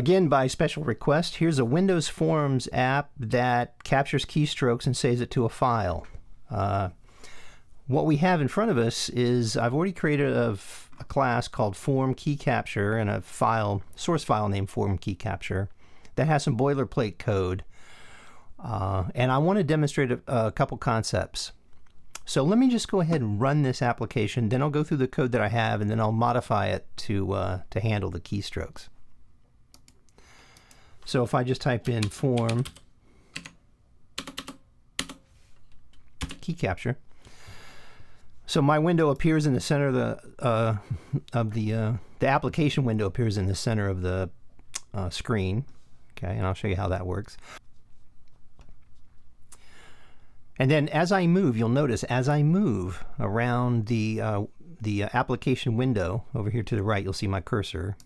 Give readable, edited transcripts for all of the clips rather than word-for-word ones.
Again, by special request, here's a Windows Forms app that captures keystrokes and saves it to a file. What we have in front of us is I've already created a class called Form Key Capture and a source file named Form Key Capture that has some boilerplate code. And I want to demonstrate a couple concepts. So let me just go ahead and run this application, then I'll go through the code that I have, and then I'll modify it to handle the keystrokes. So if I just type in Form Key Capture, so my window appears in the center of the application window appears in the center of the screen. Okay, and I'll show you how that works. And then as I move, you'll notice as I move around the application window over here to the right, you'll see my cursor.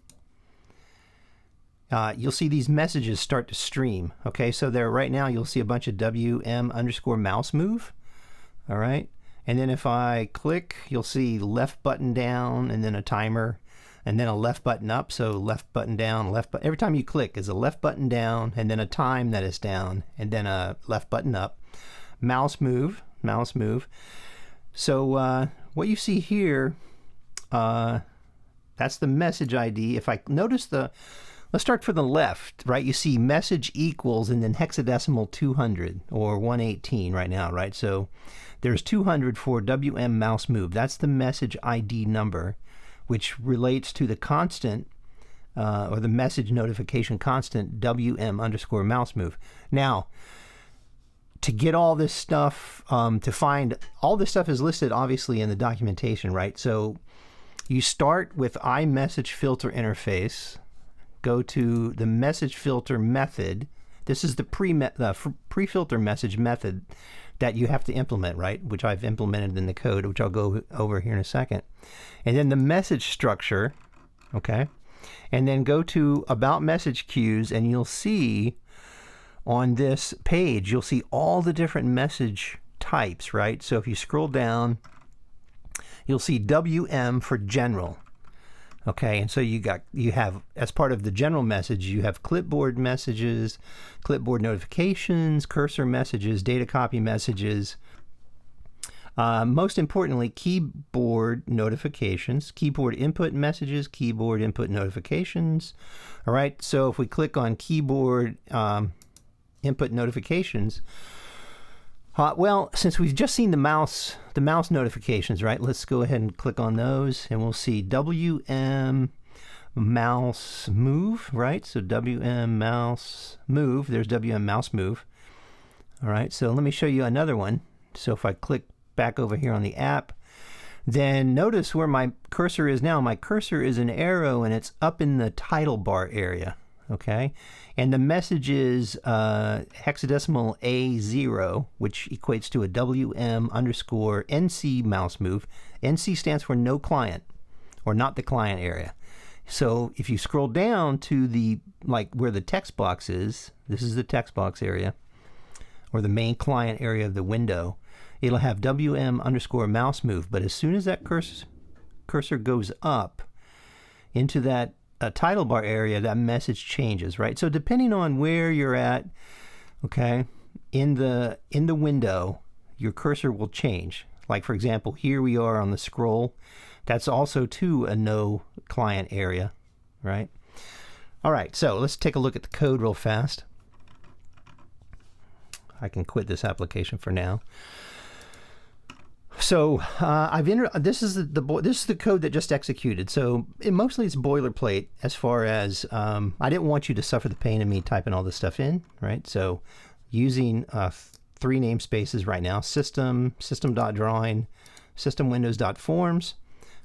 You'll see these messages start to stream. Okay, so there right now you'll see a bunch of WM_mouse move. All right, and then if I click, you'll see left button down and then a timer and then a left button up. So left button down, every time you click is a left button down and then a time that is down and then a left button up. Mouse move. So what you see here, that's the message ID. If I notice let's start from the left, right? You see message equals and then hexadecimal 200 or 118 right now, right? So there's 200 for WM mouse move. That's the message ID number, which relates to the constant or the message notification constant WM_mouse move. Now, to get all this stuff, to find all this stuff is listed obviously in the documentation, right? So you start with IMessageFilter interface, go to the MessageFilter method. This is the pre-filter message method that you have to implement, right? Which I've implemented in the code, which I'll go over here in a second. And then the message structure, okay? And then go to About Message Queues, and you'll see on this page, you'll see all the different message types, right? So if you scroll down, you'll see WM for general. Okay, and so you have, as part of the general message, you have clipboard messages, clipboard notifications, cursor messages, data copy messages. Most importantly, keyboard notifications, keyboard input messages, keyboard input notifications. All right, so if we click on keyboard input notifications, well, since we've just seen the mouse notifications, right? Let's go ahead and click on those, and we'll see WM mouse move, right? So WM mouse move. There's WM mouse move. All right. So let me show you another one. So if I click back over here on the app, then notice where my cursor is now. My cursor is an arrow, and it's up in the title bar area. Okay, and the message is hexadecimal A0, which equates to a WM_NC mouse move. NC stands for no client, or not the client area. So if you scroll down to the, like where the text box is, this is the text box area, or the main client area of the window, it'll have WM_mouse move. But as soon as that cursor goes up into that title bar area, that message changes, right? So depending on where you're at, okay, in the window, your cursor will change. Like for example, here we are on the scroll. That's also to a no client area, right? All right, so let's take a look at the code real fast. I can quit this application for now. So this is the code that just executed. So mostly it's boilerplate as far as I didn't want you to suffer the pain of me typing all this stuff in, right? So using 3 namespaces right now: system.drawing, systemwindows.forms.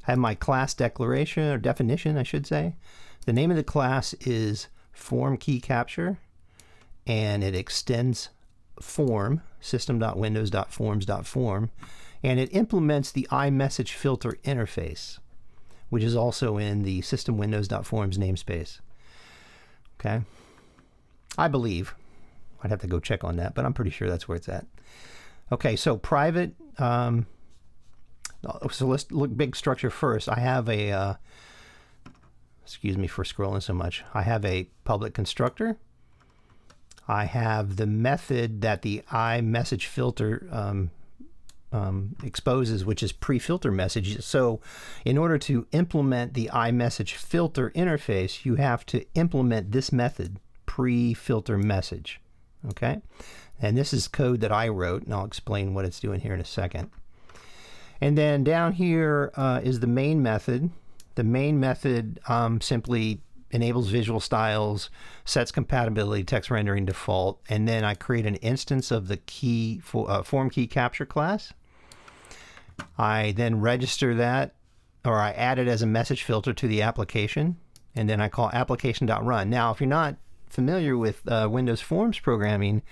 I have my class declaration, or definition, I should say. The name of the class is Form Key Capture, and it extends form, system.windows.forms.form. And it implements the IMessageFilter interface, which is also in the systemwindows.forms namespace. Okay, I believe. I'd have to go check on that, but I'm pretty sure that's where it's at. Okay, so private. So let's look big structure first. I have a excuse me for scrolling so much. I have a public constructor. I have the method that the IMessageFilter exposes, which is pre-filter message. So in order to implement the IMessageFilter interface, you have to implement this method, pre-filter message. Okay, and this is code that I wrote, and I'll explain what it's doing here in a second. And then down here is the main method. The main method simply enables visual styles, sets compatibility, text rendering default, and then I create an instance of the form key capture class. I then register that, or I add it as a message filter to the application, and then I call application.run. Now, if you're not familiar with Windows Forms programming,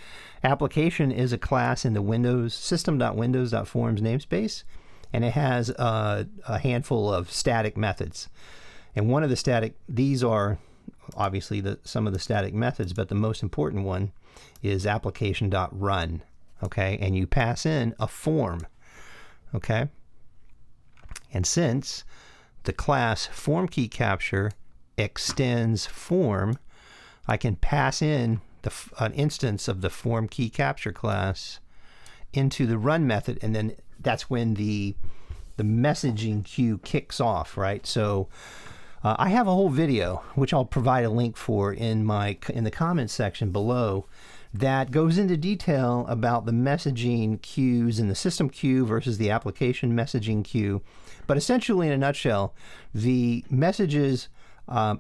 application is a class in the Windows system.windows.forms namespace, and it has a handful of static methods. And one of the static, these are obviously some of the static methods, but the most important one is application.run. Okay, and you pass in a form. Okay, and since the class form key capture extends form, I can pass in an instance of the form key capture class into the run method, and then that's when the messaging queue kicks off, right? So I have a whole video, which I'll provide a link for in the comments section below, that goes into detail about the messaging queues in the system queue versus the application messaging queue. But essentially, in a nutshell, the messages,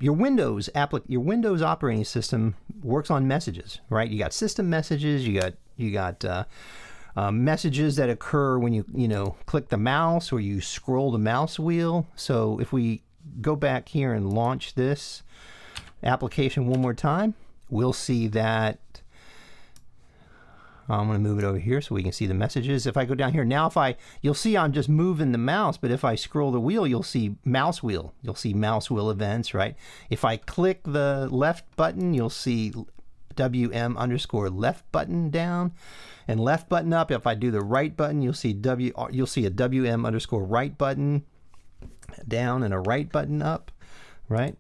your Windows operating system works on messages, right? You got system messages, you got messages that occur when you click the mouse or you scroll the mouse wheel. So if we go back here and launch this application one more time, we'll see that. I'm going to move it over here so we can see the messages. If I go down here now, you'll see I'm just moving the mouse, but if I scroll the wheel, you'll see mouse wheel. You'll see mouse wheel events, right? If I click the left button, you'll see WM_left button down and left button up. If I do the right button, you'll see a WM_right button down and a right button up, right?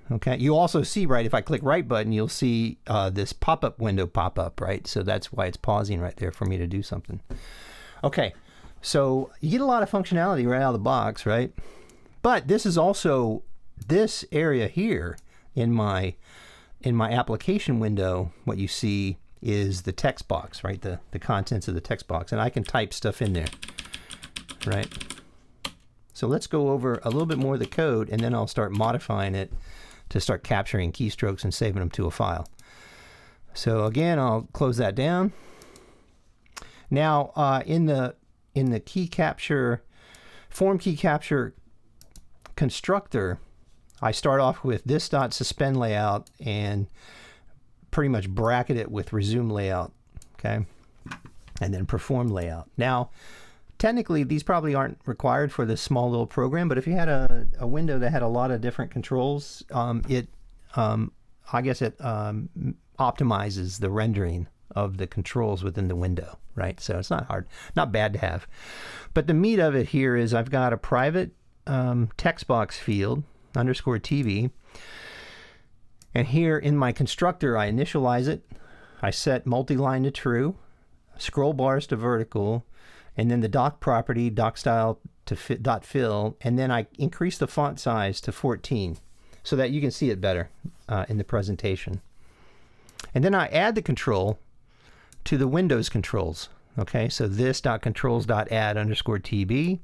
Okay, you also see, right, if I click right button, you'll see this pop-up window pop up, right? So that's why it's pausing right there for me to do something. Okay, so you get a lot of functionality right out of the box, right? But this is also, this area here in my application window, what you see is the text box, right? The contents of the text box, and I can type stuff in there, right? So let's go over a little bit more of the code, and then I'll start modifying it to start capturing keystrokes and saving them to a file. So again, I'll close that down. Now in the key capture, form key capture constructor, I start off with this .suspend layout and pretty much bracket it with resume layout, okay, and then perform layout. Now, technically, these probably aren't required for this small little program, but if you had a window that had a lot of different controls, I guess it optimizes the rendering of the controls within the window, right? So it's not hard, not bad to have. But the meat of it here is I've got a private text box field, _TV, and here in my constructor, I initialize it. I set multi-line to true, scroll bars to vertical, and then the doc property, doc style to .fill, and then I increase the font size to 14 so that you can see it better in the presentation. And then I add the control to the Windows controls. Okay, so this .controls.add_TB,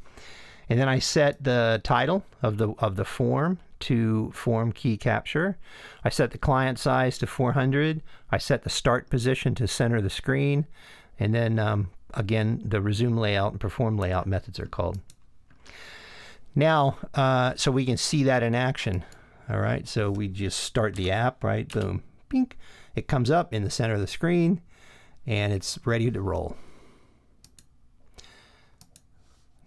and then I set the title of the form to form key capture. I set the client size to 400. I set the start position to center of the screen, and then again, the resume layout and perform layout methods are called. Now, so we can see that in action. All right, so we just start the app, right? Boom, pink. It comes up in the center of the screen, and it's ready to roll.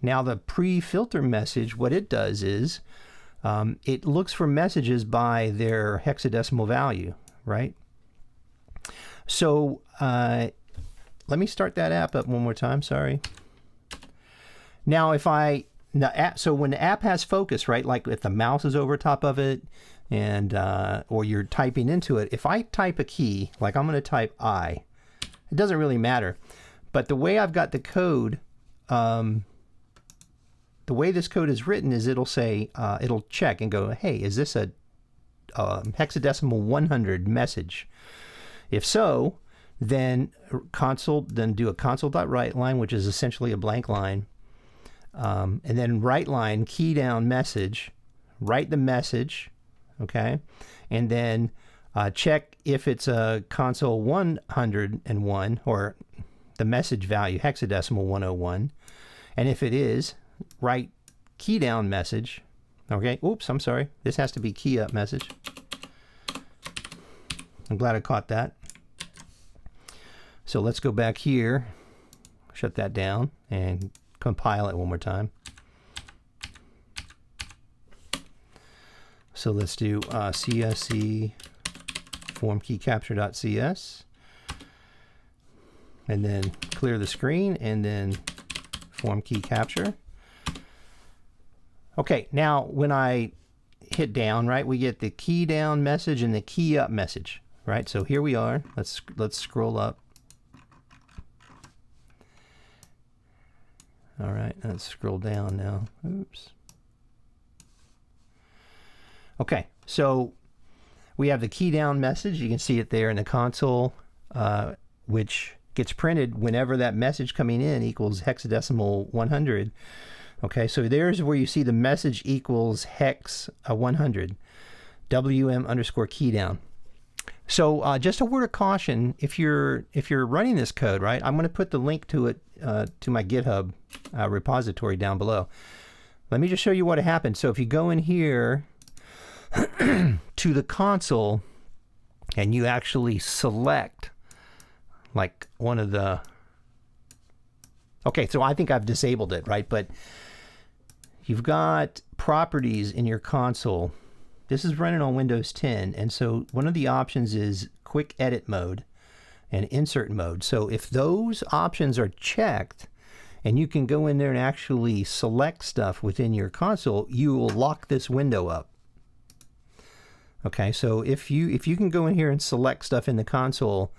Now, the pre-filter message, what it does is it looks for messages by their hexadecimal value, right? So, let me start that app up one more time, sorry. Now Now, so when the app has focus, right, like if the mouse is over top of it, and or you're typing into it, if I type a key, like I'm going to type I, it doesn't really matter. But the way I've got the code, the way this code is written is it'll say, it'll check and go, hey, is this a hexadecimal 100 message? If so, then do a console.writeLine, which is essentially a blank line. And then WriteLine, KeyDown message, write the message, okay? And then check if it's a console 101 or the message value hexadecimal 101. And if it is, write KeyDown message. Okay, oops, I'm sorry. This has to be KeyUp message. I'm glad I caught that. So let's go back here, shut that down, and compile it one more time. So let's do CSC form keyCapture.cs, and then clear the screen, and then form key capture. Okay, now when I hit down, right, we get the key down message and the key up message, right? So here we are. Let's scroll up. All right, let's scroll down now. Oops. Okay, so we have the key down message. You can see it there in the console, which gets printed whenever that message coming in equals hexadecimal 100. Okay, so there's where you see the message equals hex 100, WM underscore key down. So just a word of caution, if you're running this code, right, I'm going to put the link to it to my GitHub repository down below. Let me just show you what happened. So if you go in here to the console and you actually select like one of the, okay, so I think I've disabled it, right? But you've got properties in your console. This is running on Windows 10, and so one of the options is quick edit mode and insert mode. So if those options are checked and you can go in there and actually select stuff within your console, you will lock this window up. Okay, so if you can go in here and select stuff in the console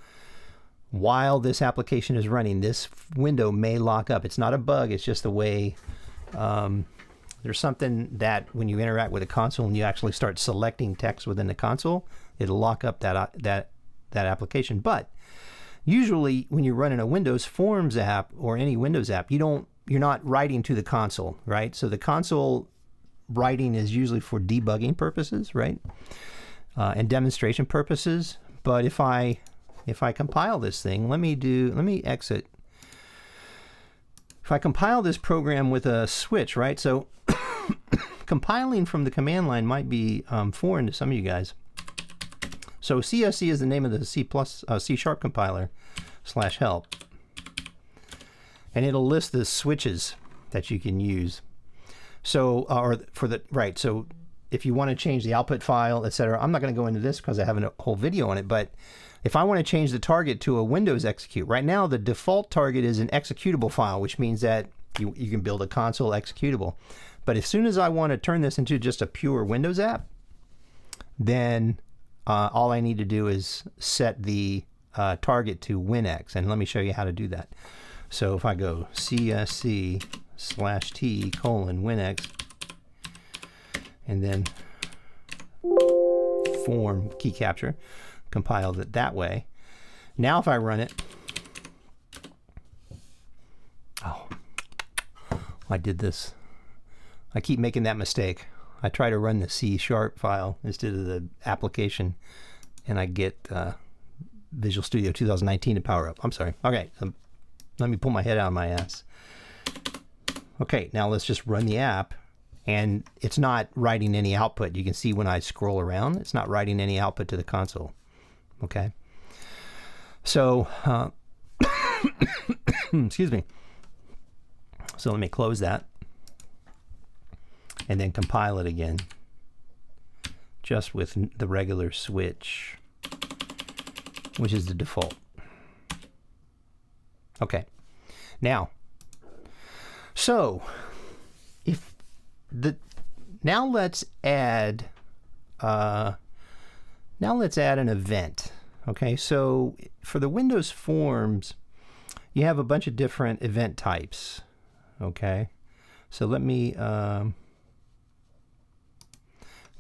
while this application is running, this window may lock up. It's not a bug, it's just the way there's something that when you interact with a console and you actually start selecting text within the console, it'll lock up that application. But usually when you're running a Windows Forms app or any Windows app, you're not writing to the console, right? So the console writing is usually for debugging purposes, right? And demonstration purposes. But if I compile this thing, let me exit. If I compile this program with a switch, right? So compiling from the command line might be foreign to some of you guys. So CSC is the name of the C# compiler /help. And it'll list the switches that you can use. So, so if you want to change the output file, etc., I'm not going to go into this because I have a whole video on it, but if I want to change the target to a Windows execute, right now the default target is an executable file, which means that you can build a console executable. But as soon as I want to turn this into just a pure Windows app, then all I need to do is set the target to WinX, and let me show you how to do that. So if I go CSC /T :WinX, and then form key capture, compiled it that way. Now if I run it, oh, I did this. I keep making that mistake. I try to run the C# file instead of the application, and I get Visual Studio 2019 to power up. I'm sorry. Okay, so let me pull my head out of my ass. Okay, now let's just run the app, and it's not writing any output. You can see when I scroll around, it's not writing any output to the console. Okay, so excuse me. So let me close that and then compile it again, just with the regular switch, which is the default. Okay, now, so if now let's add an event. Okay, so for the Windows forms, you have a bunch of different event types. Okay, so let me go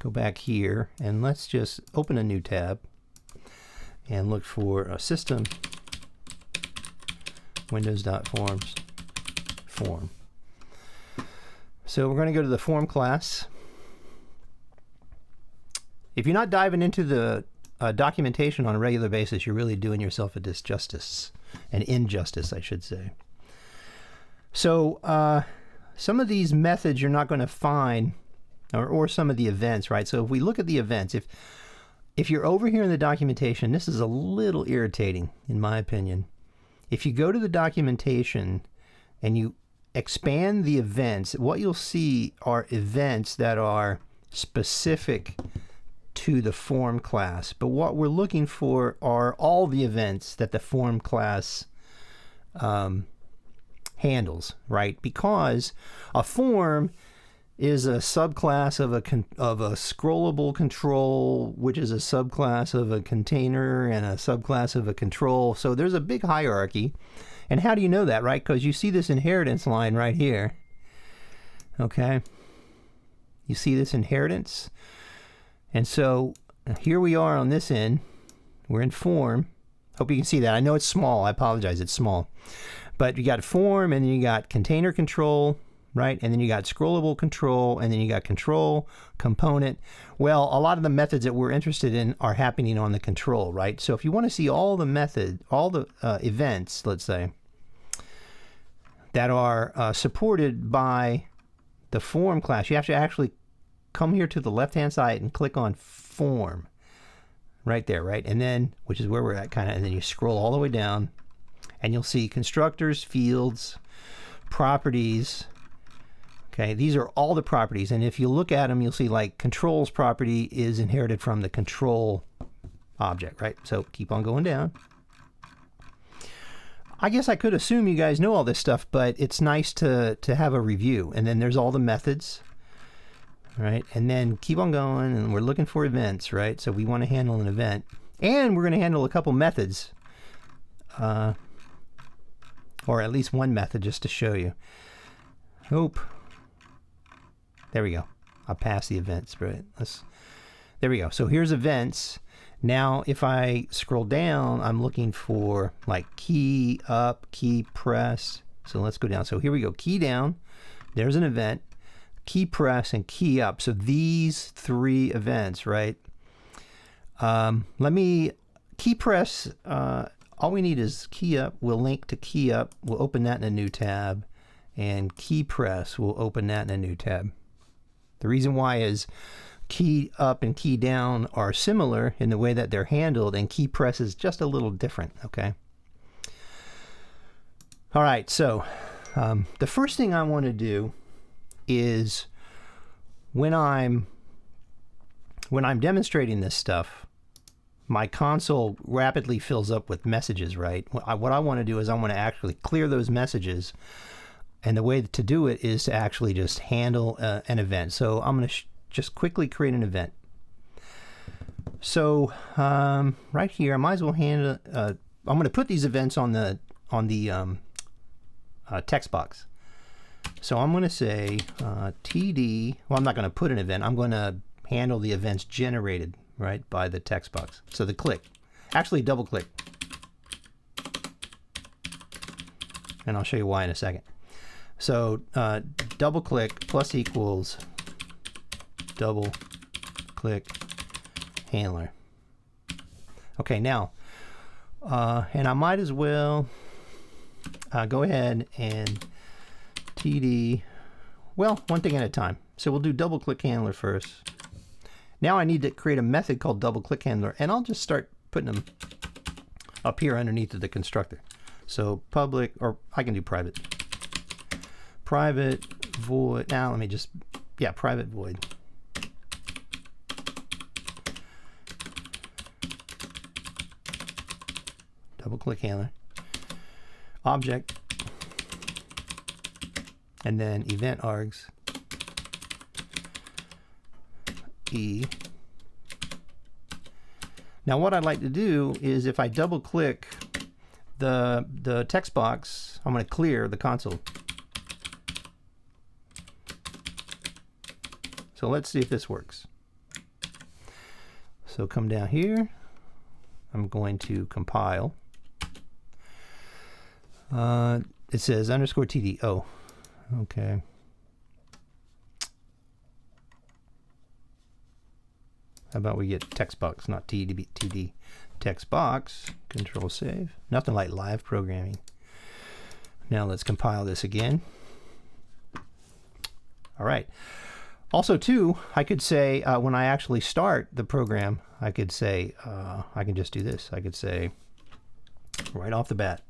back here and let's just open a new tab and look for a system windows.forms form. So we're going to go to the form class. If you're not diving into the documentation on a regular basis, you're really doing yourself a disjustice, an injustice, I should say. So some of these methods you're not going to find, or some of the events, right? So if we look at the events, if you're over here in the documentation, this is a little irritating, in my opinion. If you go to the documentation and you expand the events, what you'll see are events that are specific to the form class. But what we're looking for are all the events that the form class handles, right? Because a form is a subclass of a scrollable control, which is a subclass of a container and a subclass of a control. So there's a big hierarchy. And how do you know that, right? Because you see this inheritance line right here. Okay. You see this inheritance? And so here we are on this end. We're in form. Hope you can see that. I know it's small. I apologize. It's small. But you got form, and then you got container control, right? And then you got scrollable control, and then you got control component. Well, a lot of the methods that we're interested in are happening on the control, right? So if you want to see all the events, let's say, that are supported by the form class, you have to actually come here to the left-hand side and click on form right there, right? And then, which is where we're at kind of, and then you scroll all the way down and you'll see constructors, fields, properties. Okay, these are all the properties, and if you look at them, you'll see like controls property is inherited from the control object, right? So keep on going down. I guess I could assume you guys know all this stuff, but it's nice to have a review. And then there's all the methods, right? And then keep on going, and we're looking for events, right? So we want to handle an event, and we're going to handle a couple methods, or at least one method just to show you. There we go. I'll pass the events, but there we go. So here's events. Now, if I scroll down, I'm looking for like KeyUp, KeyPress. So let's go down. So here we go. KeyDown. There's an event. KeyPress and KeyUp. So these three events, right? KeyPress, all we need is KeyUp. We'll link to KeyUp. We'll open that in a new tab. And KeyPress, we'll open that in a new tab. The reason why is KeyUp and KeyDown are similar in the way that they're handled, and KeyPress is just a little different, okay? All right, so the first thing I want to do is when I'm demonstrating this stuff, my console rapidly fills up with messages, right? What I want to do is I want to actually clear those messages. And the way to do it is to actually just handle an event. So I'm going to just quickly create an event. So right here, I might as well handle. I'm going to put these events on the text box. So I'm going to say TD. Well, I'm not going to put an event. I'm going to handle the events generated right by the text box. So the click, actually double click, and I'll show you why in a second. So double click plus equals double click handler. Okay, now, and I might as well go ahead and TD, well, one thing at a time. So we'll do double click handler first. Now I need to create a method called double click handler, and I'll just start putting them up here underneath of the constructor. So public, or I can do private. Private void. Now let me just, yeah, private void. Double click handler. Object. And then event args. E. Now what I'd like to do is if I double click the text box, I'm going to clear the console. So let's see if this works. So come down here. I'm going to compile. It says _TD. Oh, okay. How about we get Textbox, not TD. Textbox, Control Save. Nothing like live programming. Now let's compile this again. All right. Also, too, I could say when I actually start the program, I could say, I can just do this. I could say right off the bat.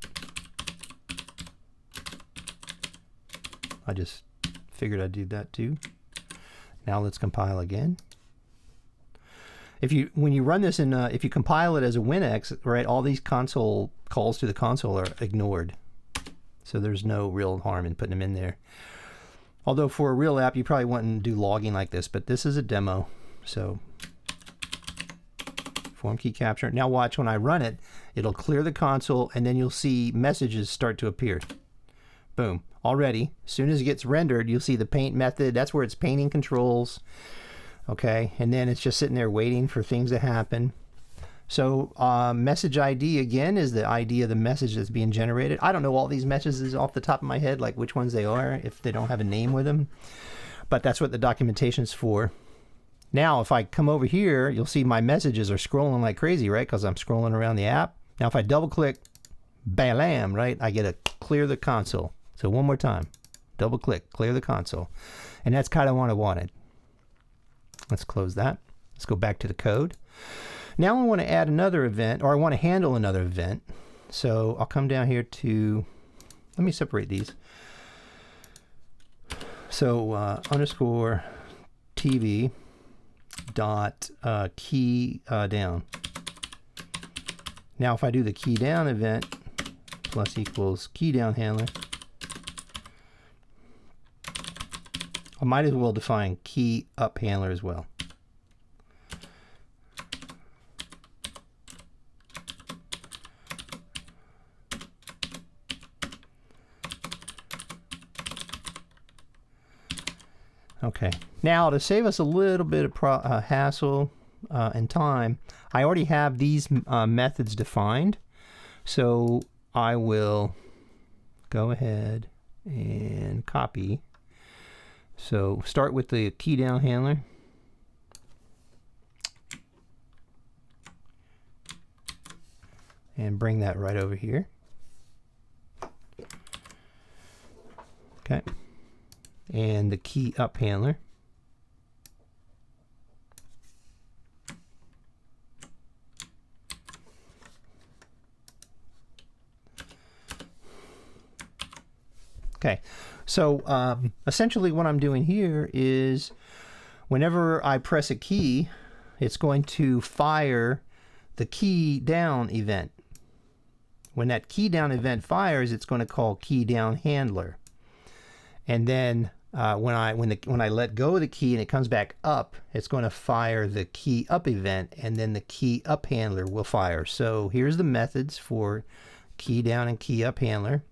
I just figured I'd do that too. Now let's compile again. When you run this in, if you compile it as a WinX, right, all these console calls to the console are ignored. So there's no real harm in putting them in there. Although for a real app, you probably wouldn't do logging like this, but this is a demo. So form key capture. Now watch when I run it, it'll clear the console and then you'll see messages start to appear. Boom. Already, as soon as it gets rendered, you'll see the paint method. That's where it's painting controls. Okay, and then it's just sitting there waiting for things to happen. So message ID again is the ID of the message that's being generated. I don't know all these messages off the top of my head, like which ones they are, if they don't have a name with them. But that's what the documentation is for. Now, if I come over here, you'll see my messages are scrolling like crazy, right? Because I'm scrolling around the app. Now, if I double click, bam, right? I get a clear the console. So one more time, double click, clear the console. And that's kind of what I wanted. Let's close that. Let's go back to the code. Now I want to add another event, or I want to handle another event. So I'll come down here to, let me separate these. So underscore TV dot key down. Now if I do the key down event plus equals key down handler, I might as well define key up handler as well. Okay, now to save us a little bit of hassle and time, I already have these methods defined. So I will go ahead and copy. So start with the key down handler. And bring that right over here. Okay. And the key up handler. Okay, so essentially what I'm doing here is whenever I press a key, it's going to fire the key down event. When that key down event fires, it's going to call key down handler. And then when I let go of the key and it comes back up, it's going to fire the key up event, and then the key up handler will fire. So here's the methods for key down and key up handler.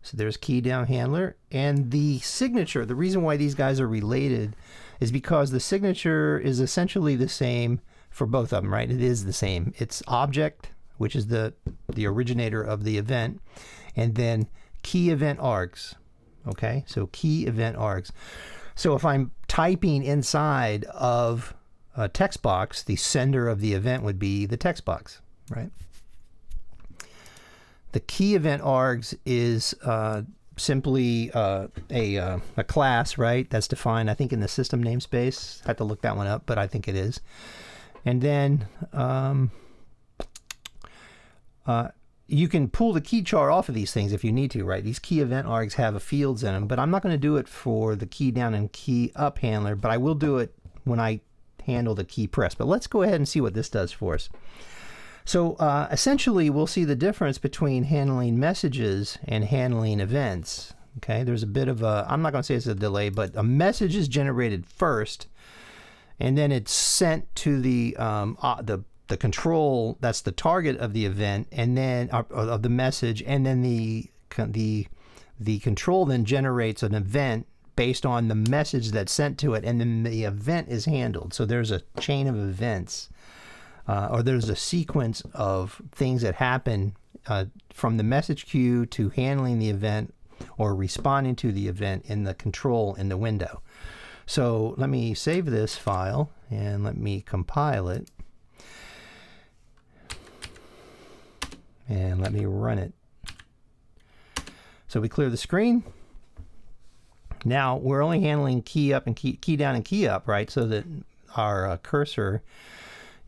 So there's key down handler, and the signature, the reason why these guys are related is because the signature is essentially the same for both of them, right? It is the same. It's object, which is the originator of the event, and then key event args. Okay, so key event args. So if I'm typing inside of a text box, the sender of the event would be the text box, right? The key event args is simply a class, right? That's defined, I think, in the system namespace. I have to look that one up, but I think it is. And then you can pull the key char off of these things if you need to, right? These key event args have fields in them, but I'm not going to do it for the key down and key up handler, but I will do it when I handle the KeyPress. But let's go ahead and see what this does for us. So essentially, we'll see the difference between handling messages and handling events. Okay, there's a bit of a, I'm not going to say it's a delay, but a message is generated first, and then it's sent to the control that's the target of the event, and then of the message, and then the control then generates an event based on the message that's sent to it, and then the event is handled. So there's a chain of events, or there's a sequence of things that happen from the message queue to handling the event or responding to the event in the control in the window. So let me save this file and let me compile it. And let me run it. So we clear the screen. Now we're only handling key up and key down and key up, right? So that our cursor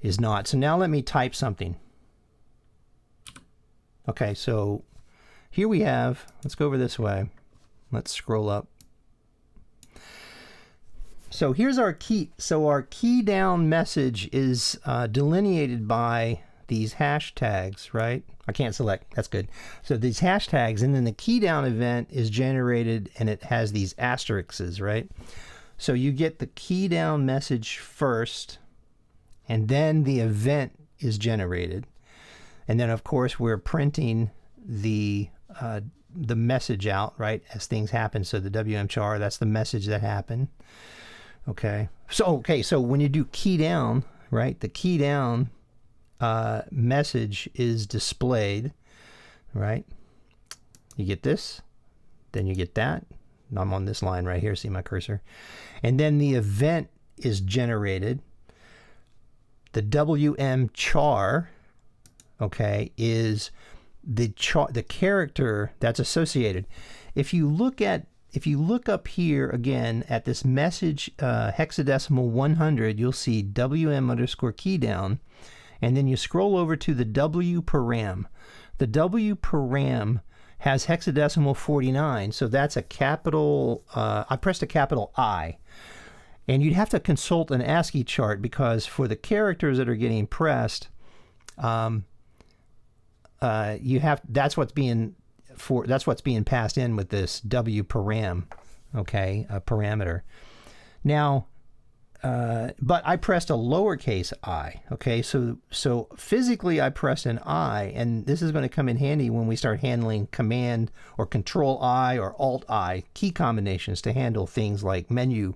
is not. So now let me type something. Okay, so here we have, let's go over this way. Let's scroll up. So here's our key. So our key down message is delineated by these hashtags, right? I can't select, that's good. So these hashtags, and then the key down event is generated and it has these asterisks, right? So you get the key down message first, and then the event is generated. And then of course we're printing the message out, right, as things happen. So the WM char, that's the message that happened. Okay. So when you do key down, right, the key down message is displayed, right? You get this, then you get that. I'm on this line right here, see my cursor. And then the event is generated. The WM char, okay, is the character that's associated. If you look up here again at this message hexadecimal 100, you'll see WM underscore key down. And then you scroll over to the W param. The W param has hexadecimal 49, so that's a capital, I pressed a capital I. And you'd have to consult an ASCII chart, because for the characters that are getting pressed, that's what's being passed in with this W param, okay, a parameter. Now, but I pressed a lowercase I, okay? So physically I pressed an I, and this is going to come in handy when we start handling Command or Control I or Alt I key combinations to handle things like menu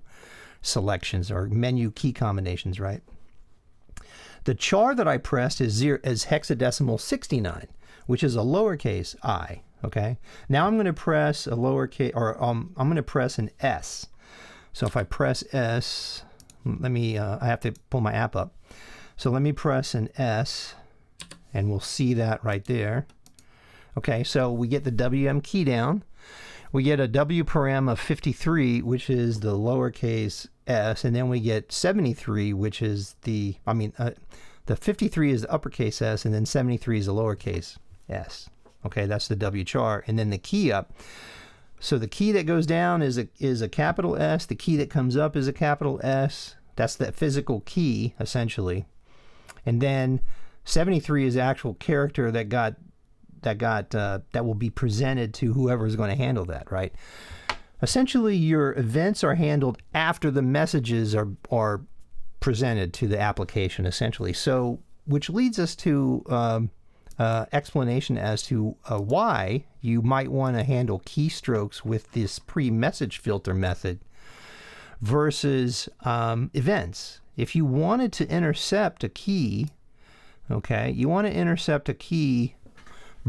selections or menu key combinations, right? The char that I pressed is hexadecimal 69, which is a lowercase I, okay? Now I'm going to press a lowercase, or I'm going to press an S. So if I press S, let me, I have to pull my app up. So let me press an S, and we'll see that right there. Okay, so we get the WM key down. We get a W param of 53, which is the lowercase s, and then we get 73, which is the 53 is the uppercase s, and then 73 is the lowercase s. Okay, that's the W char, and then the key up. So the key that goes down is a capital S. The key that comes up is a capital S. That's the physical key, essentially. And then 73 is the actual character that will be presented to whoever is going to handle that, right? Essentially, your events are handled after the messages are presented to the application, essentially. So, which leads us to explanation as to why you might want to handle keystrokes with this pre-message filter method versus events. If you wanted to intercept a key, okay, you want to intercept a key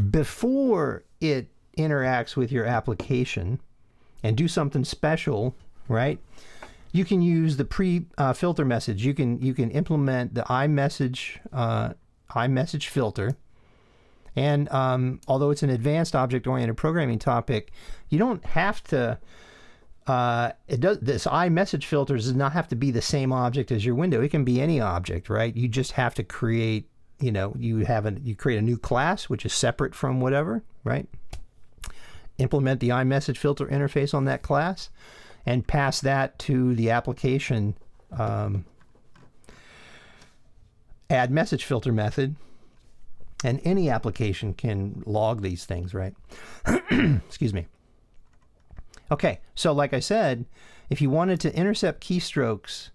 before it interacts with your application and do something special, right? You can use the pre-filter message. You can implement the IMessageFilter. And although it's an advanced object-oriented programming topic, you don't have to. This IMessageFilter does not have to be the same object as your window. It can be any object, right? You just have to create. You create a new class which is separate from whatever, right? Implement the IMessageFilter interface on that class, and pass that to the application. Add message filter method. And any application can log these things, right? Excuse me. Okay, so like I said, if you wanted to intercept keystrokes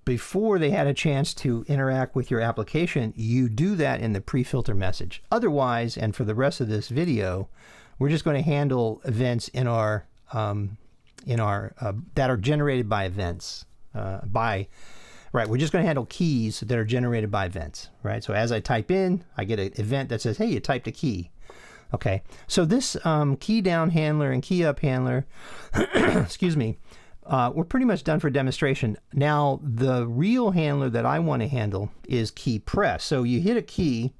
before they had a chance to interact with your application, you do that in the pre-filter message. Otherwise, and for the rest of this video, we're just going to handle events in our that are generated by events. We're just going to handle keys that are generated by events, right? So as I type in, I get an event that says, hey, you typed a key. Okay, so this KeyDown handler and KeyUp handler, excuse me, we're pretty much done for demonstration. Now, the real handler that I want to handle is KeyPress. So you hit a key,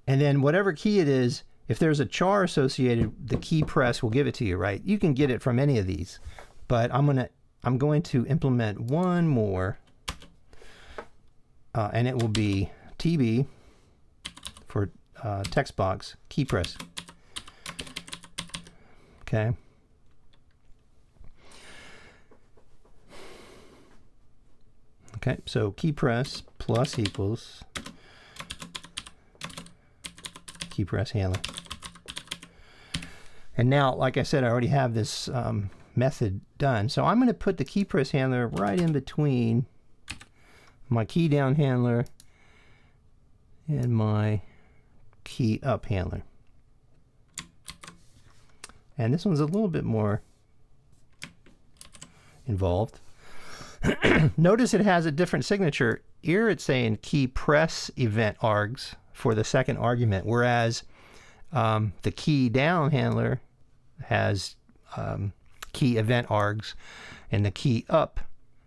and then whatever key it is, if there's a char associated, the KeyPress will give it to you, right? You can get it from any of these, but I'm going to implement one more, and it will be TB for Textbox KeyPress. Okay. Okay, so KeyPress plus equals KeyPress handler. And now, like I said, I already have this method done. So I'm going to put the KeyPress handler right in between my KeyDown handler and my KeyUp handler. And this one's a little bit more involved. Notice it has a different signature. Here it's saying KeyPress event args for the second argument, whereas the KeyDown handler has key event args, and the KeyUp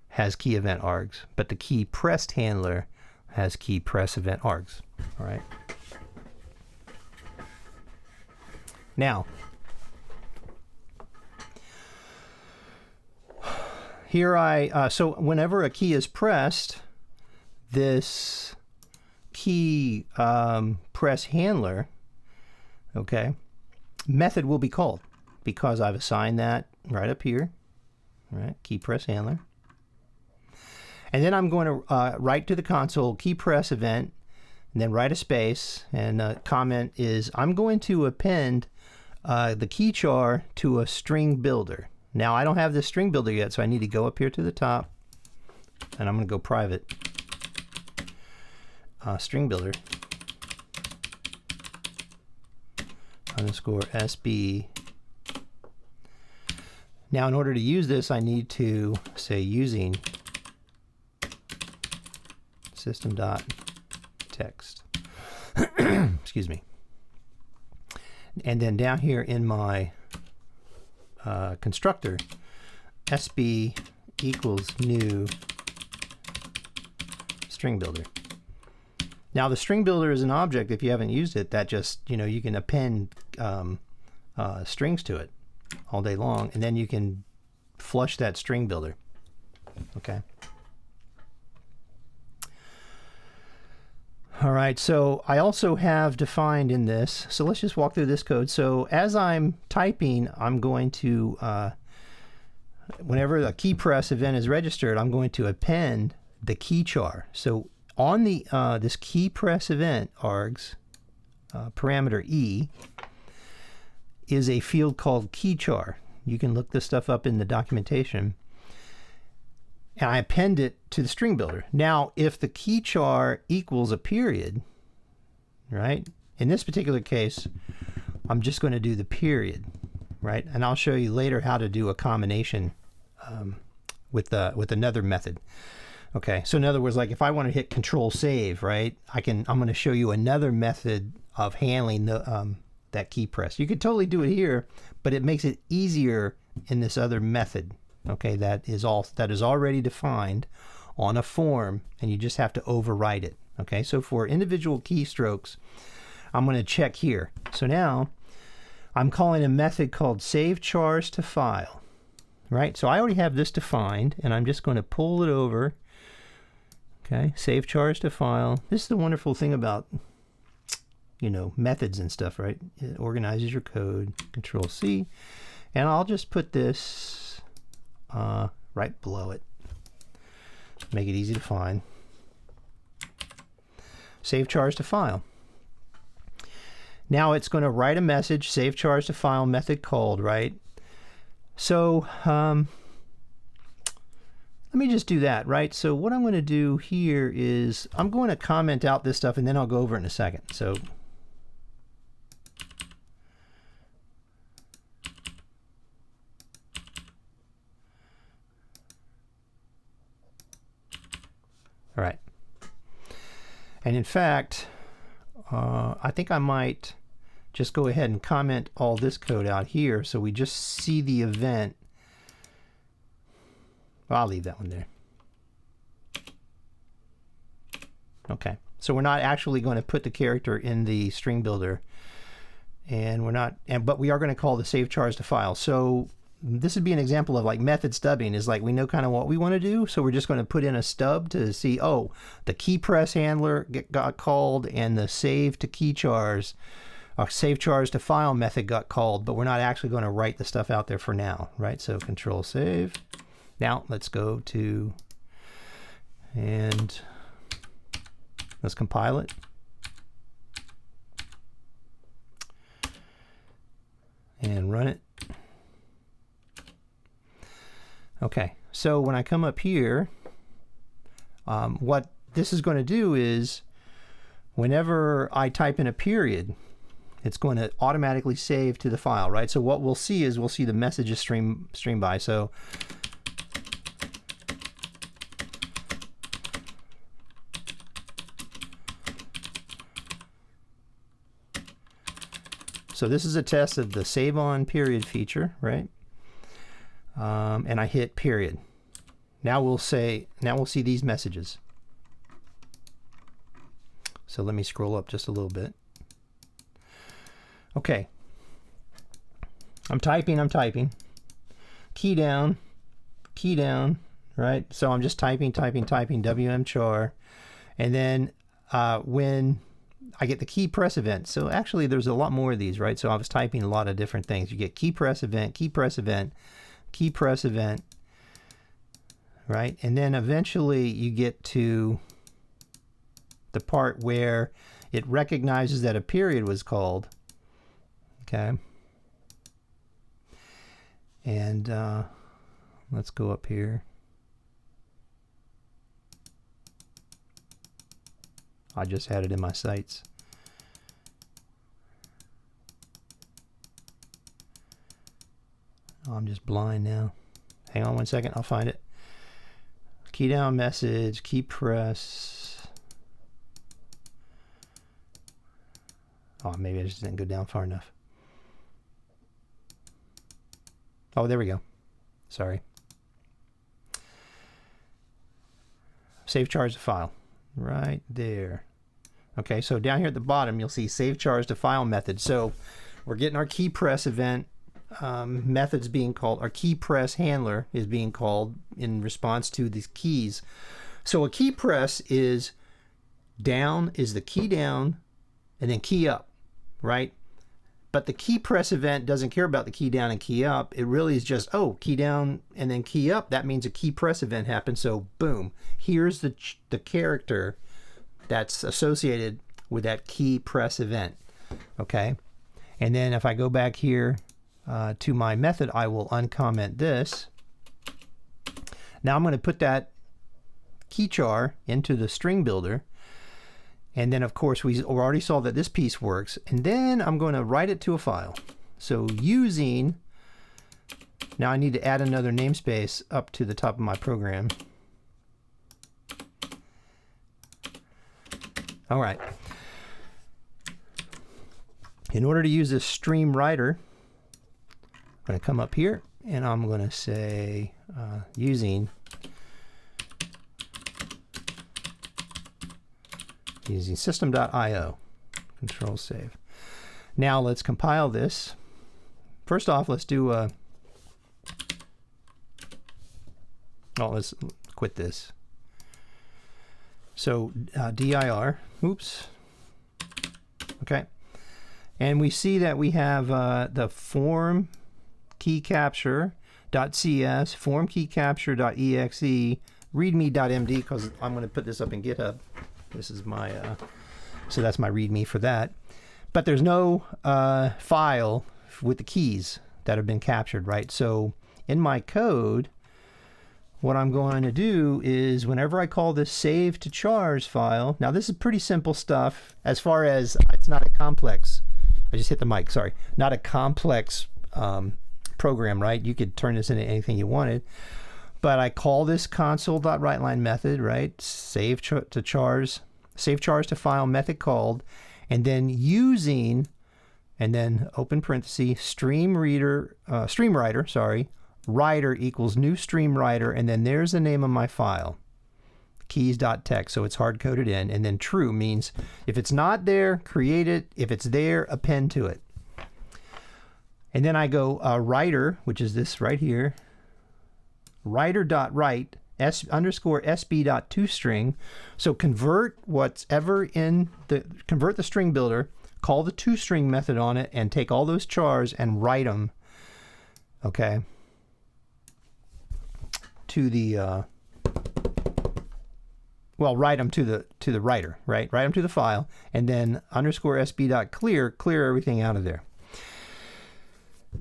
has key event args, but the KeyPressed handler has KeyPress event args. All right. Now, here so whenever a key is pressed, this key press handler, okay, method will be called because I've assigned that right up here, right, key press handler. And then I'm going to write to the console key press event, and then write a space, and the comment is I'm going to append the key char to a string builder. Now I don't have this string builder yet, so I need to go up here to the top, and I'm going to go private string builder underscore SB. Now in order to use this, I need to say using system.text. Excuse me. And then down here in my constructor, SB equals new string builder. Now the string builder is an object. If you haven't used it, that just, you can append strings to it all day long, and then you can flush that string builder. Okay. All right, so I also have defined in this, so let's just walk through this code. So as I'm typing, I'm going to, whenever the KeyPress event is registered, I'm going to append the key char. So on the this KeyPress event args, parameter E, is a field called key char. You can look this stuff up in the documentation. And I append it to the string builder. Now, if the key char equals a period, right? In this particular case, I'm just going to do the period, right? And I'll show you later how to do a combination with another method. Okay, so in other words, like if I want to hit Control Save, right? I'm going to show you another method of handling the that key press. You could totally do it here, but it makes it easier in this other method. Okay, that is already defined on a form, and you just have to overwrite it. Okay, so for individual keystrokes, I'm going to check here. So now I'm calling a method called save chars to file. Right, so I already have this defined, and I'm just going to pull it over. Okay, save chars to file. This is the wonderful thing about methods and stuff, right? It organizes your code. Control C, and I'll just put this right below it. Make it easy to find. Save chars to file. Now it's going to write a message, save chars to file method called, right? So let let me just do that, right? So what I'm going to do here is I'm going to comment out this stuff, and then I'll go over it in a second. So all right. And in fact, I think I might just go ahead and comment all this code out here so we just see the event. Well, I'll leave that one there. Okay, so we're not actually going to put the character in the string builder, and we're not, but we are going to call the save chars to file. So this would be an example of like method stubbing. Is like we know kind of what we want to do, so we're just going to put in a stub to see, oh, the KeyPress handler got called and the save to key chars, or save chars to file method got called, but we're not actually going to write the stuff out there for now, right? So control save. Now let's go to, and let's compile it. And run it. Okay, so when I come up here, what this is going to do is whenever I type in a period, it's going to automatically save to the file, right? So what we'll see is we'll see the messages stream by. So this is a test of the save on period feature, right? And I hit period. Now we'll see these messages. So let me scroll up just a little bit. Okay. I'm typing. Key down, right? So I'm just typing, WM char. And then when I get the KeyPress event. So actually there's a lot more of these, right? So I was typing a lot of different things. You get KeyPress event, KeyPress event, KeyPress event, right? And then eventually you get to the part where it recognizes that a period was called. Okay. And let's go up here. I just had it in my sights. Oh, I'm just blind now. Hang on one second, I'll find it. KeyDown message, KeyPress. Oh, maybe I just didn't go down far enough. Oh, there we go. Sorry. Save chars to file. Right there. Okay, so down here at the bottom, you'll see save chars to file method. So we're getting our KeyPress event methods being called. Our KeyPress handler is being called in response to these keys. So a KeyPress is down, is the key down, and then key up, right? But the KeyPress event doesn't care about the key down and key up. It really is just, oh, key down and then key up. That means a KeyPress event happened. So boom, here's the character that's associated with that KeyPress event. Okay, and then if I go back here to my method, I will uncomment this. Now I'm going to put that key char into the string builder. And then, of course, we already saw that this piece works. And then I'm going to write it to a file. So using, now I need to add another namespace up to the top of my program. All right. In order to use this stream writer, I'm going to come up here and I'm going to say using system.io. Control save. Now let's compile this. First off, let's do a, oh, let's quit this. So dir, oops. Okay. And we see that we have the form key capture.cs, form key capture.exe, readme.md, because I'm going to put this up in GitHub. This is my, so that's my README for that. But there's no file with the keys that have been captured, right? So in my code, what I'm going to do is whenever I call this save to chars file, now this is pretty simple stuff as far as it's not a complex, I just hit the mic, sorry, not a complex program, right? You could turn this into anything you wanted, but I call this console.writeLine method, right? Save to chars, save chars to file method called, and then using, and then open parenthesis, streamwriter, sorry, writer equals new stream writer, and then there's the name of my file, keys.txt, so it's hard coded in, and then true means if it's not there, create it, if it's there, append to it. And then I go writer, which is this right here, writer.write underscore sb.toString, so convert whatever in the, convert the string builder, call the toString method on it, and take all those chars and write them, okay, to the well, write them to the writer, right? Write them to the file, and then underscore sb.clear, clear everything out of there.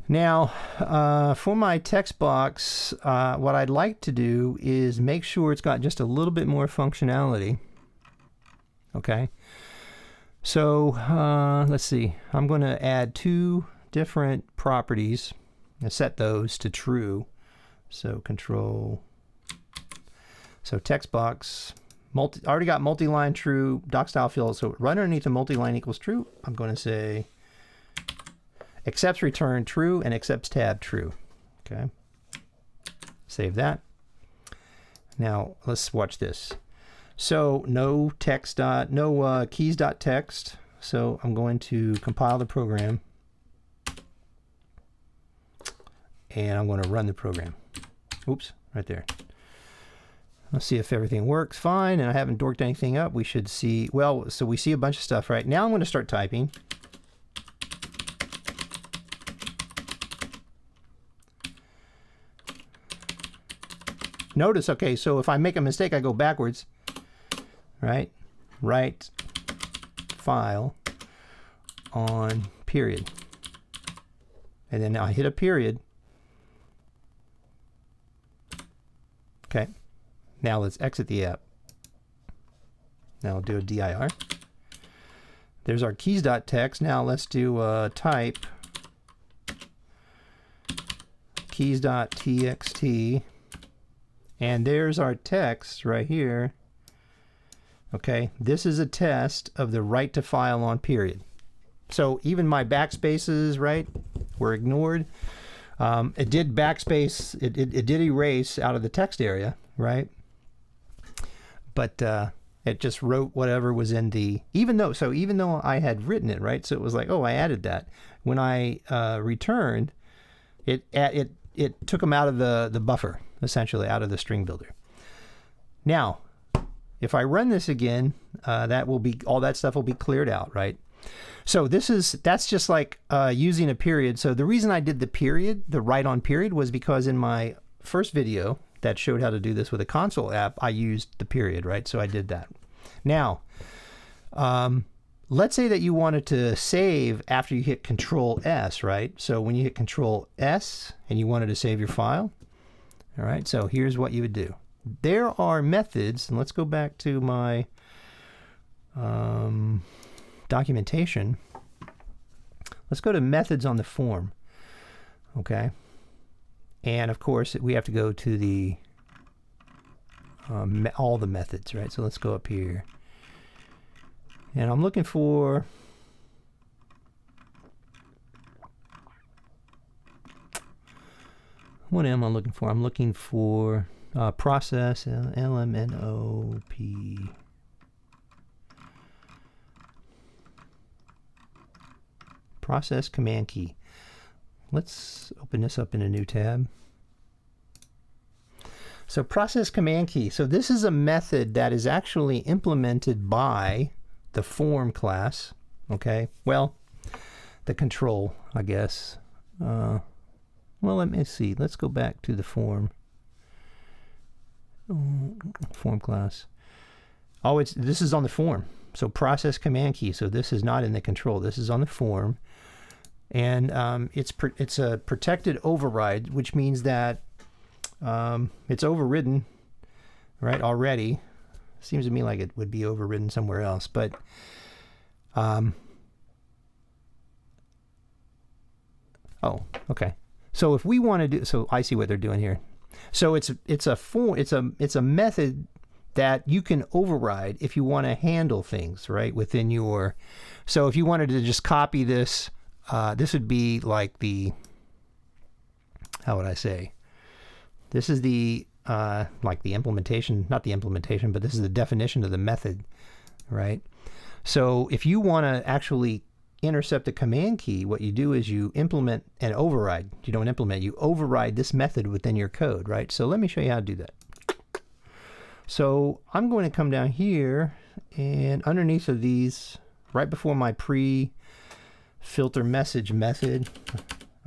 Now, for my text box, what I'd like to do is make sure it's got just a little bit more functionality. Okay. So let's see. I'm going to add two different properties and set those to true. So control. So text box. Already got multi-line true, doc style field. So right underneath the multi-line equals true, I'm going to say accepts return true and accepts tab true. Okay. Save that. Now let's watch this. So no text dot, no keys.txt. So I'm going to compile the program and I'm going to run the program. Oops, right there. Let's see if everything works fine and I haven't dorked anything up. We should see, well, so we see a bunch of stuff, right? Now I'm going to start typing. Notice, okay, so if I make a mistake, I go backwards, right? Write file on period. And then I hit a period. Okay. Now let's exit the app. Now I'll do a dir. There's our keys.txt. Now let's do type keys.txt. And there's our text right here. Okay, this is a test of the write to file on period. So even my backspaces, right, were ignored. It did backspace, it did erase out of the text area, right? But it just wrote whatever was in the, even though I had written it, right? So it was like, oh, I added that. When I returned, it took them out of the buffer, essentially out of the string builder. Now, if I run this again, that will be, all that stuff will be cleared out, right? So that's just like using a period. So the reason I did the period, the write on period, was because in my first video that showed how to do this with a console app, I used the period, right? So I did that. Now, let's say that you wanted to save after you hit Control S, right? So when you hit Control S and you wanted to save your file, all right, so here's what you would do. There are methods, and let's go back to my documentation. Let's go to methods on the form, okay? And of course, we have to go to the all the methods, right? So let's go up here. And I'm looking for, what am I looking for? I'm looking for process, LMNOP. Process command key. Let's open this up in a new tab. So process command key. So this is a method that is actually implemented by the form class. Okay. Well, the control, I guess. Well, let me see. Let's go back to the form class. Oh, this is on the form. So process command key. So this is not in the control. This is on the form. And it's a protected override, which means that It's overridden, right, already. Seems to me like it would be overridden somewhere else, but oh, okay. So if we want to do, so I see what they're doing here. So it's a method that you can override if you want to handle things, right, within your. So if you wanted to just copy this, this would be like the, how would I say? This is the like the implementation, not the implementation, but this is the definition of the method, right? So if you want to actually intercept the command key, what you do is you implement and override. You don't implement, you override this method within your code, right? So let me show you how to do that. So I'm going to come down here, and underneath of these, right before my pre-filter message method,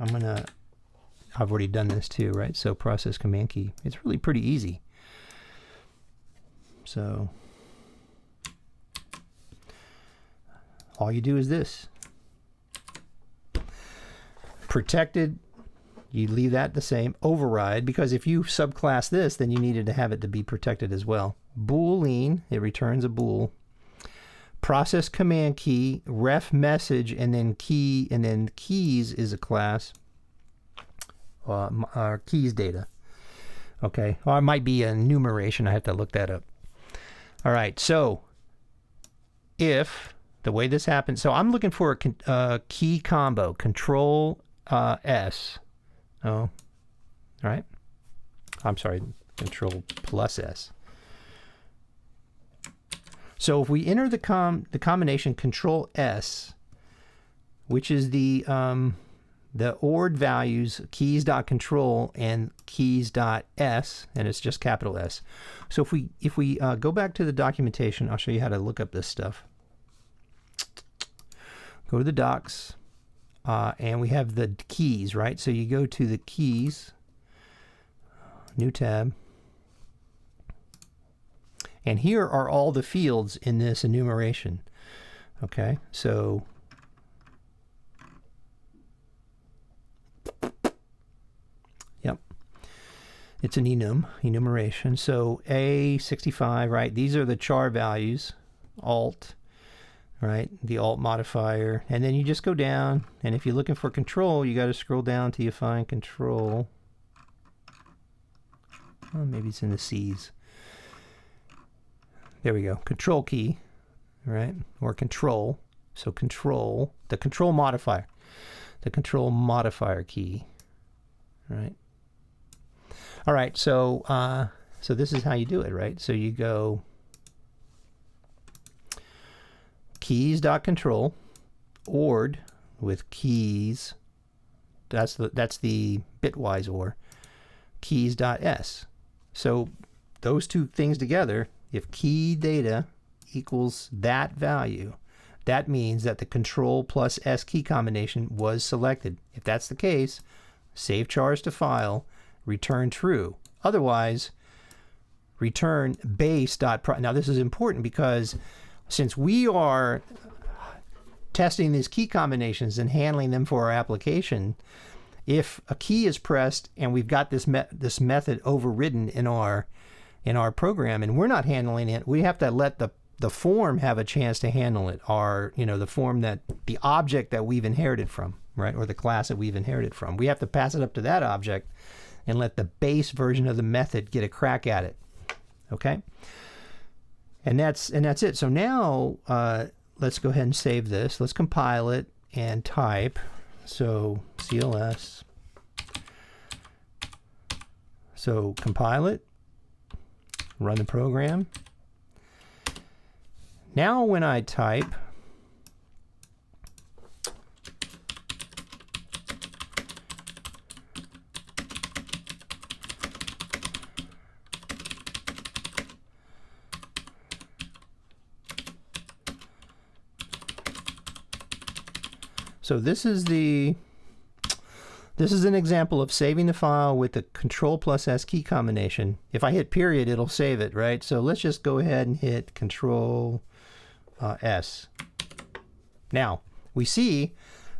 I've already done this too, right? So process command key. It's really pretty easy. So all you do is this. Protected, you leave that the same. Override, because if you subclass this, then you needed to have it to be protected as well. Boolean, it returns a bool. Process command key, ref message, and then key, and then keys is a class. Our keys data. Okay, or it might be a enumeration. I have to look that up. All right, so if the way this happens, so I'm looking for a key combo, Control S. Oh, all right. I'm sorry, Control plus S. So if we enter the combination Control S, which is the ORed values keys.control and keys.s, and it's just capital S. So if we go back to the documentation, I'll show you how to look up this stuff. Go to the docs, and we have the keys, right? So you go to the keys, new tab, and here are all the fields in this enumeration. Okay, so yep, it's an enumeration. So A65, right? These are the char values, alt, right? The alt modifier, and then you just go down, and if you're looking for control, you got to scroll down till you find control. Oh, maybe it's in the C's. There we go. Control key, right? Or control. So control, the control modifier. The control modifier key, right? All right, so so this is how you do it, right? So you go keys.control, ORed with keys. That's the bitwise OR. Keys.s. So those two things together, if key data equals that value, that means that the control plus S key combination was selected. If that's the case, save chars to file, return true. Otherwise, return base.pro. Now this is important because since we are testing these key combinations and handling them for our application, if a key is pressed and we've got this method overridden in our program and we're not handling it, we have to let the form have a chance to handle it, or the form, that the object that we've inherited from, right, or the class that we've inherited from. We have to pass it up to that object and let the base version of the method get a crack at it. Okay, and that's it. So now let's go ahead and save this. Let's compile it and type. So CLS. So compile it, run the program. Now when I type, so this is an example of saving the file with the Control plus S key combination. If I hit period, it'll save it, right? So let's just go ahead and hit Control S. Now we see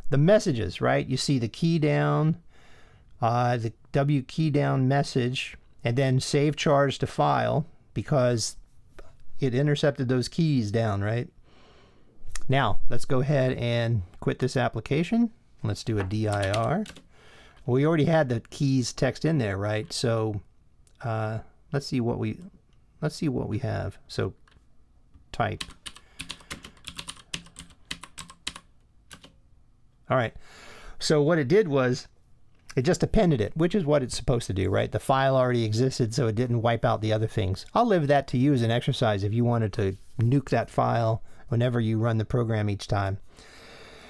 the messages, right? You see the KeyDown, the W KeyDown message, and then save Chars to file because it intercepted those keys down, right? Now, let's go ahead and quit this application. Let's do a dir. We already had the keys text in there, right? So let's see what we have. So type. All right. So what it did was it just appended it, which is what it's supposed to do, right? The file already existed, so it didn't wipe out the other things. I'll leave that to you as an exercise if you wanted to nuke that file whenever you run the program each time.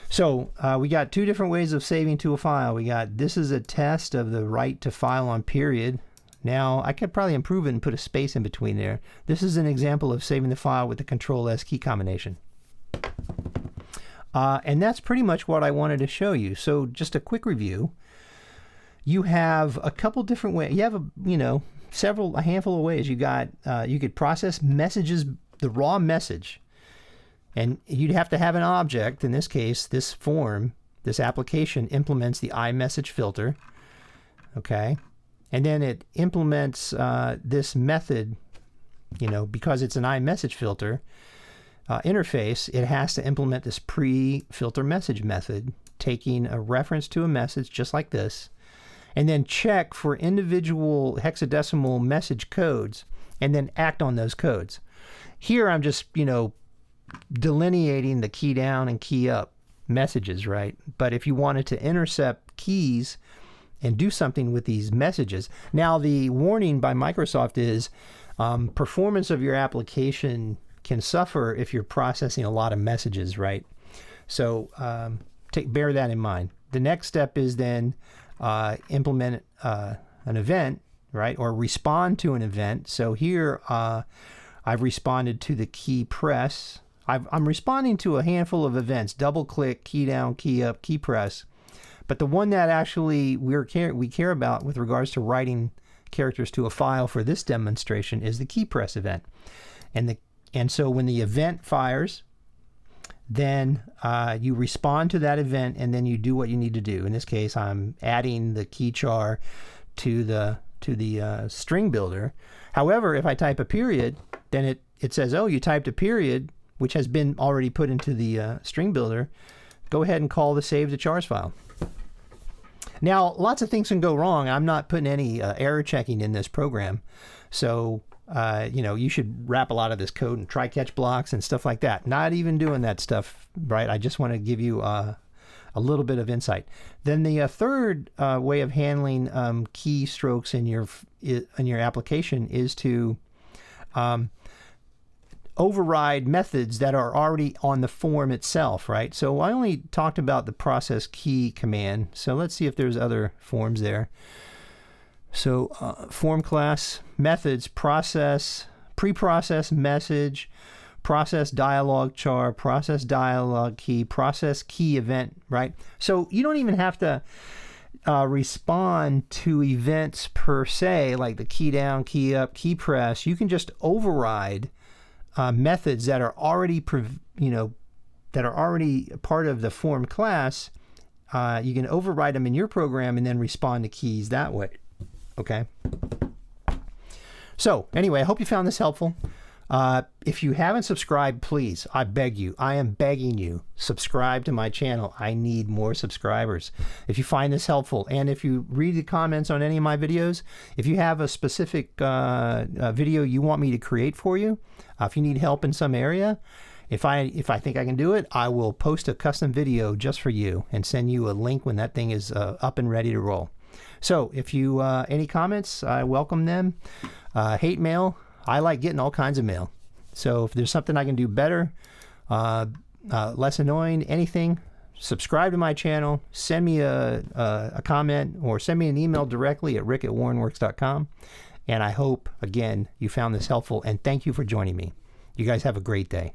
So we got two different ways of saving to a file. We got, this is a test of the right to file on period. Now, I could probably improve it and put a space in between there. This is an example of saving the file with the Control-S key combination. And that's pretty much what I wanted to show you. So just a quick review. You have a couple different ways. You have a handful of ways. You got you could process messages, the raw message, and you'd have to have an object. In this case, this form, this application implements the IMessageFilter. Okay, and then it implements this method. Because it's an IMessageFilter interface, it has to implement this pre-filter message method, taking a reference to a message just like this, and then check for individual hexadecimal message codes, and then act on those codes. Here I'm just, delineating the key down and key up messages, right? But if you wanted to intercept keys and do something with these messages, now the warning by Microsoft is performance of your application can suffer if you're processing a lot of messages, right? So bear that in mind. The next step is then implement an event, right? Or respond to an event. So here I've responded to the KeyPress. I'm responding to a handful of events: double click, key down, key up, KeyPress. But the one that actually we care about with regards to writing characters to a file for this demonstration is the KeyPress event. And so when the event fires, then you respond to that event, and then you do what you need to do. In this case, I'm adding the key char to the string builder. However, if I type a period, then it says, oh, you typed a period, which has been already put into the string builder. Go ahead and call the save to Chars file. Now, lots of things can go wrong. I'm not putting any error checking in this program. So you should wrap a lot of this code in try-catch blocks and stuff like that. Not even doing that stuff, right? I just want to give you a little bit of insight. Then the third way of handling keystrokes in your application is to override methods that are already on the form itself, right? So I only talked about the process key command. So let's see if there's other forms there. So form class methods, process, pre-process message, process dialog char, process dialog key, process key event, right? So you don't even have to respond to events per se, like the key down, key up, key press. You can just override methods that are already part of the form class. You can override them in your program and then respond to keys that way. Okay. So anyway, I hope you found this helpful. If you haven't subscribed, please, I beg you, I am begging you, subscribe to my channel. I need more subscribers. If you find this helpful, and if you read the comments on any of my videos, if you have a specific video you want me to create for you, if you need help in some area, if I think I can do it, I will post a custom video just for you and send you a link when that thing is up and ready to roll. So if you any comments, I welcome them. Hate mail, I like getting all kinds of mail. So if there's something I can do better, less annoying, anything, subscribe to my channel, send me a comment, or send me an email directly at rick@warrenworks.com. And I hope, again, you found this helpful, and thank you for joining me. You guys have a great day.